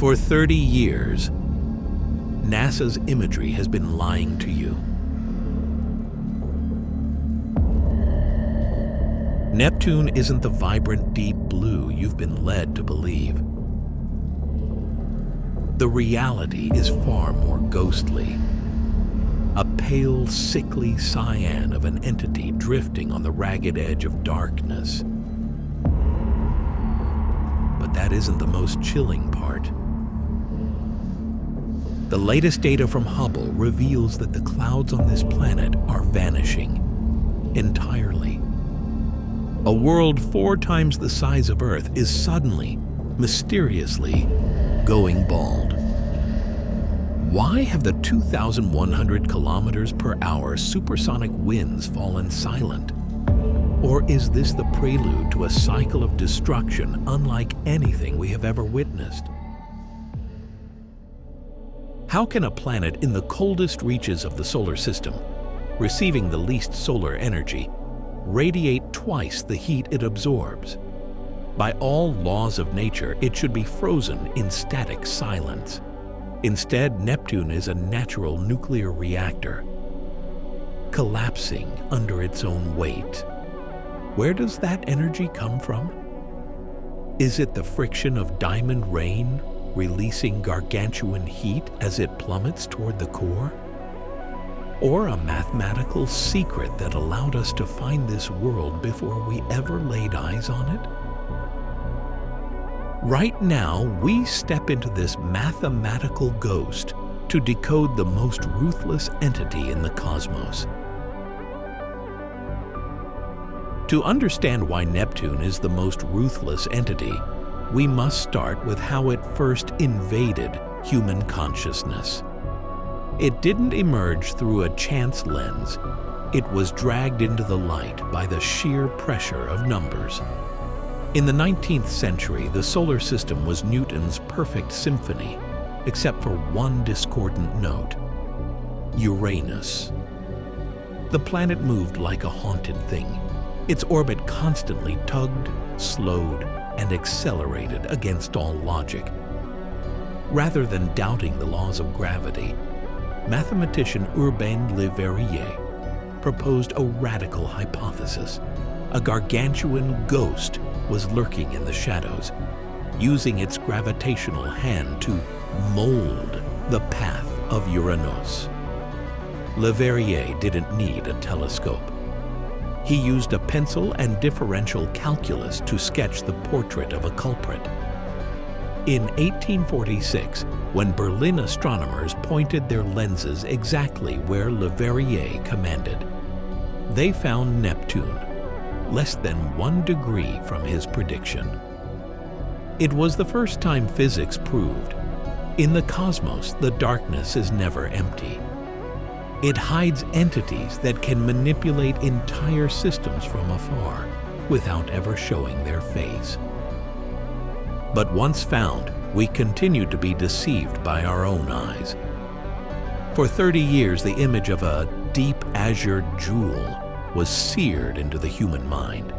For 30 years, NASA's imagery has been lying to you. Neptune isn't the vibrant deep blue you've been led to believe. The reality is far more ghostly. A pale, sickly cyan of an entity drifting on the ragged edge of darkness. But that isn't the most chilling part. The latest data from Hubble reveals that the clouds on this planet are vanishing entirely. A world 4 times the size of Earth is suddenly, mysteriously, going bald. Why have the 2,100 kilometers per hour supersonic winds fallen silent? Or is this the prelude to a cycle of destruction unlike anything we have ever witnessed? How can a planet in the coldest reaches of the solar system, receiving the least solar energy, radiate twice the heat it absorbs? By all laws of nature, it should be frozen in static silence. Instead, Neptune is a natural nuclear reactor, collapsing under its own weight. Where does that energy come from? Is it the friction of diamond rain, releasing gargantuan heat as it plummets toward the core? Or a mathematical secret that allowed us to find this world before we ever laid eyes on it? Right now, we step into this mathematical ghost to decode the most ruthless entity in the cosmos. To understand why Neptune is the most ruthless entity, we must start with how it first invaded human consciousness. It didn't emerge through a chance lens. It was dragged into the light by the sheer pressure of numbers. In the 19th century, the solar system was Newton's perfect symphony, except for one discordant note: Uranus. The planet moved like a haunted thing. Its orbit constantly tugged, slowed, and accelerated against all logic. Rather than doubting the laws of gravity, mathematician Urbain Le Verrier proposed a radical hypothesis. A gargantuan ghost was lurking in the shadows, using its gravitational hand to mold the path of Uranus. Le Verrier didn't need a telescope. He used a pencil and differential calculus to sketch the portrait of a culprit. In 1846, when Berlin astronomers pointed their lenses exactly where Le Verrier commanded, they found Neptune, less than 1 degree from his prediction. It was the first time physics proved, in the cosmos, the darkness is never empty. It hides entities that can manipulate entire systems from afar without ever showing their face. But once found, we continued to be deceived by our own eyes. For 30 years, the image of a deep azure jewel was seared into the human mind.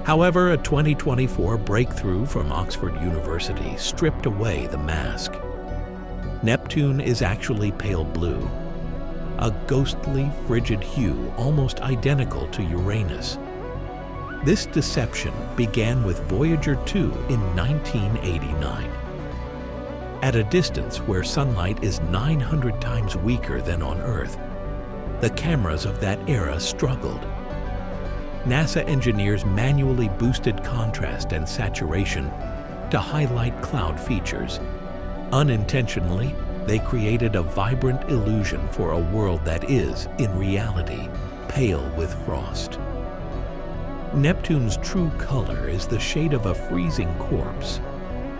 However, a 2024 breakthrough from Oxford University stripped away the mask. Neptune is actually pale blue, a ghostly, frigid hue almost identical to Uranus. This deception began with Voyager 2 in 1989. At a distance where sunlight is 900 times weaker than on Earth, the cameras of that era struggled. NASA engineers manually boosted contrast and saturation to highlight cloud features. Unintentionally, they created a vibrant illusion for a world that is, in reality, pale with frost. Neptune's true color is the shade of a freezing corpse,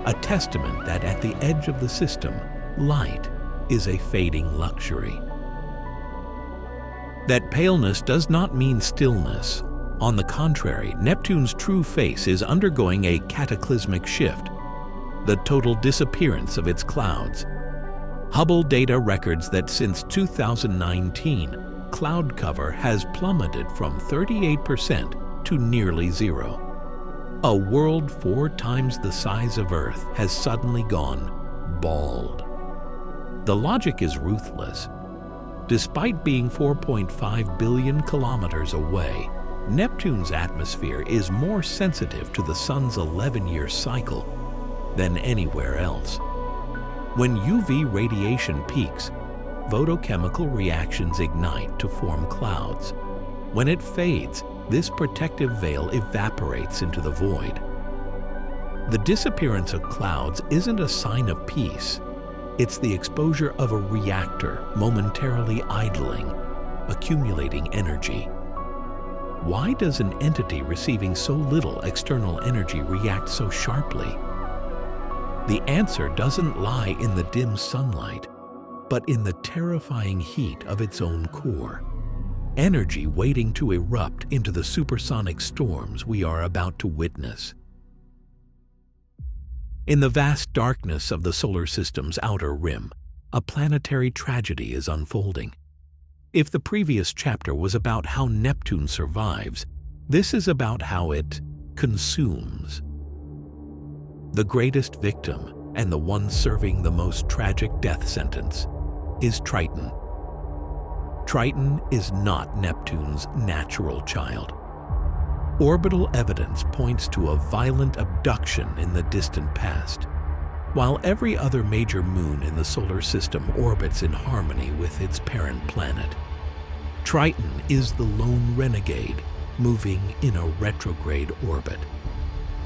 a testament that at the edge of the system, light is a fading luxury. That paleness does not mean stillness. On the contrary, Neptune's true face is undergoing a cataclysmic shift, the total disappearance of its clouds. Hubble data records that since 2019, cloud cover has plummeted from 38% to nearly zero. A world 4 times the size of Earth has suddenly gone bald. The logic is ruthless. Despite being 4.5 billion kilometers away, Neptune's atmosphere is more sensitive to the Sun's 11-year cycle than anywhere else. When UV radiation peaks, photochemical reactions ignite to form clouds. When it fades, this protective veil evaporates into the void. The disappearance of clouds isn't a sign of peace. It's the exposure of a reactor momentarily idling, accumulating energy. Why does an entity receiving so little external energy react so sharply? The answer doesn't lie in the dim sunlight, but in the terrifying heat of its own core. Energy waiting to erupt into the supersonic storms we are about to witness. In the vast darkness of the solar system's outer rim, a planetary tragedy is unfolding. If the previous chapter was about how Neptune survives, this is about how it consumes. The greatest victim, and the one serving the most tragic death sentence, is Triton. Triton is not Neptune's natural child. Orbital evidence points to a violent abduction in the distant past. While every other major moon in the solar system orbits in harmony with its parent planet, Triton is the lone renegade moving in a retrograde orbit.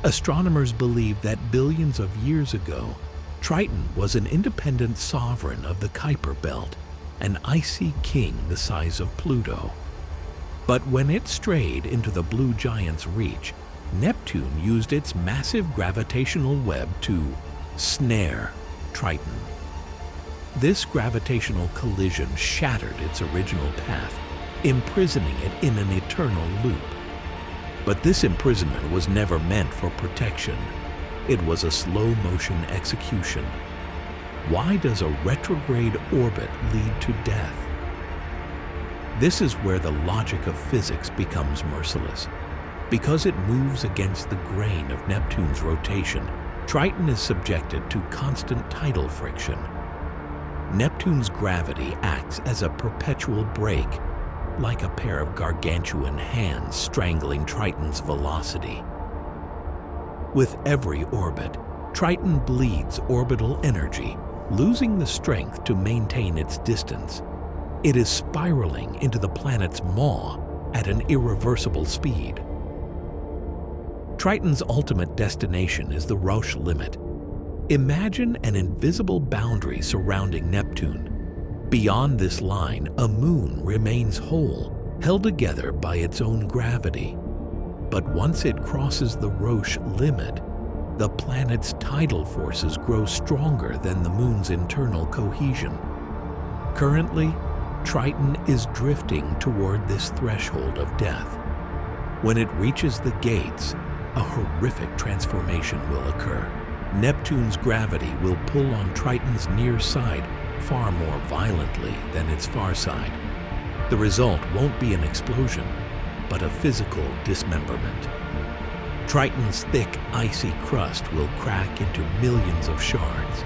Astronomers believe that billions of years ago, Triton was an independent sovereign of the Kuiper Belt, an icy king the size of Pluto. But when it strayed into the blue giant's reach, Neptune used its massive gravitational web to snare Triton. This gravitational collision shattered its original path, imprisoning it in an eternal loop. But this imprisonment was never meant for protection. It was a slow-motion execution. Why does a retrograde orbit lead to death? This is where the logic of physics becomes merciless. Because it moves against the grain of Neptune's rotation, Triton is subjected to constant tidal friction. Neptune's gravity acts as a perpetual brake, like a pair of gargantuan hands strangling Triton's velocity. With every orbit, Triton bleeds orbital energy, losing the strength to maintain its distance. It is spiraling into the planet's maw at an irreversible speed. Triton's ultimate destination is the Roche Limit. Imagine an invisible boundary surrounding Neptune. Beyond this line, a moon remains whole, held together by its own gravity. But once it crosses the Roche Limit, the planet's tidal forces grow stronger than the moon's internal cohesion. Currently, Triton is drifting toward this threshold of death. When it reaches the gates, a horrific transformation will occur. Neptune's gravity will pull on Triton's near side far more violently than its far side. The result won't be an explosion, but a physical dismemberment. Triton's thick, icy crust will crack into millions of shards.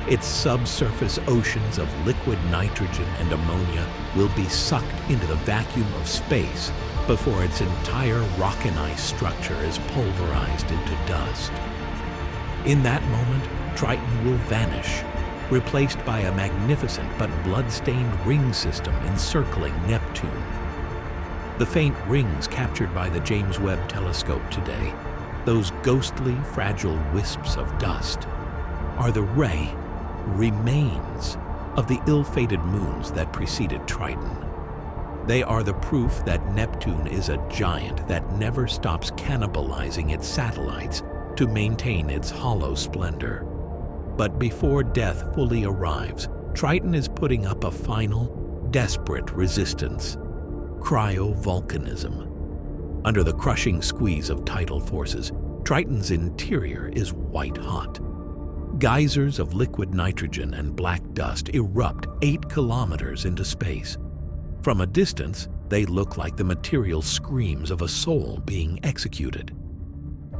Its subsurface oceans of liquid nitrogen and ammonia will be sucked into the vacuum of space before its entire rock and ice structure is pulverized into dust. In that moment, Triton will vanish, replaced by a magnificent but blood-stained ring system encircling Neptune. The faint rings captured by the James Webb Telescope today, those ghostly, fragile wisps of dust, are the remains of the ill-fated moons that preceded Triton. They are the proof that Neptune is a giant that never stops cannibalizing its satellites to maintain its hollow splendor. But before death fully arrives, Triton is putting up a final, desperate resistance: cryovolcanism. Under the crushing squeeze of tidal forces, Triton's interior is white-hot. Geysers of liquid nitrogen and black dust erupt 8 kilometers into space. From a distance, they look like the material screams of a soul being executed.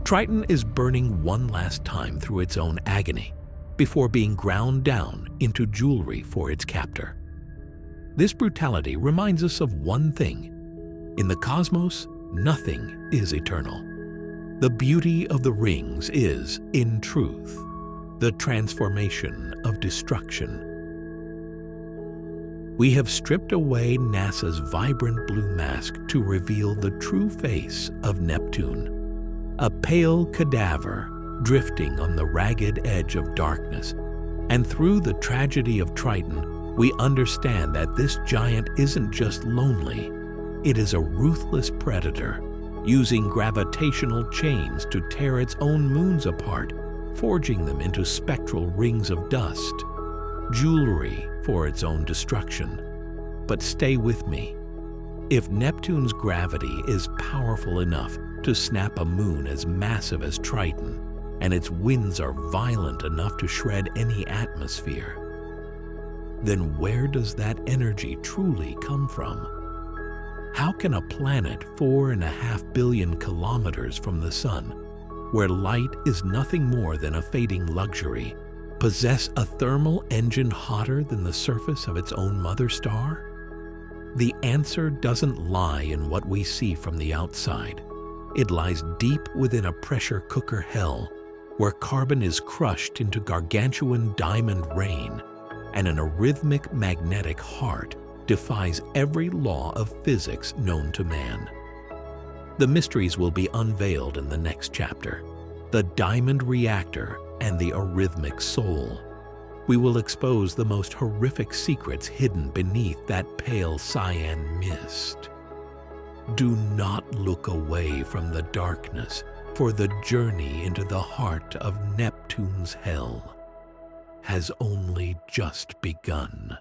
Triton is burning one last time through its own agony before being ground down into jewelry for its captor. This brutality reminds us of one thing. In the cosmos, nothing is eternal. The beauty of the rings is, in truth, the transformation of destruction. We have stripped away NASA's vibrant blue mask to reveal the true face of Neptune, a pale cadaver drifting on the ragged edge of darkness. And through the tragedy of Triton, we understand that this giant isn't just lonely, it is a ruthless predator, using gravitational chains to tear its own moons apart, forging them into spectral rings of dust, jewelry for its own destruction. But stay with me. If Neptune's gravity is powerful enough to snap a moon as massive as Triton, and its winds are violent enough to shred any atmosphere, then where does that energy truly come from? How can a planet 4.5 billion kilometers from the Sun, where light is nothing more than a fading luxury, possess a thermal engine hotter than the surface of its own mother star? The answer doesn't lie in what we see from the outside. It lies deep within a pressure cooker hell, where carbon is crushed into gargantuan diamond rain, and an arrhythmic magnetic heart defies every law of physics known to man. The mysteries will be unveiled in the next chapter: the diamond reactor and the arrhythmic soul. We will expose the most horrific secrets hidden beneath that pale cyan mist. Do not look away from the darkness, for the journey into the heart of Neptune's hell has only just begun.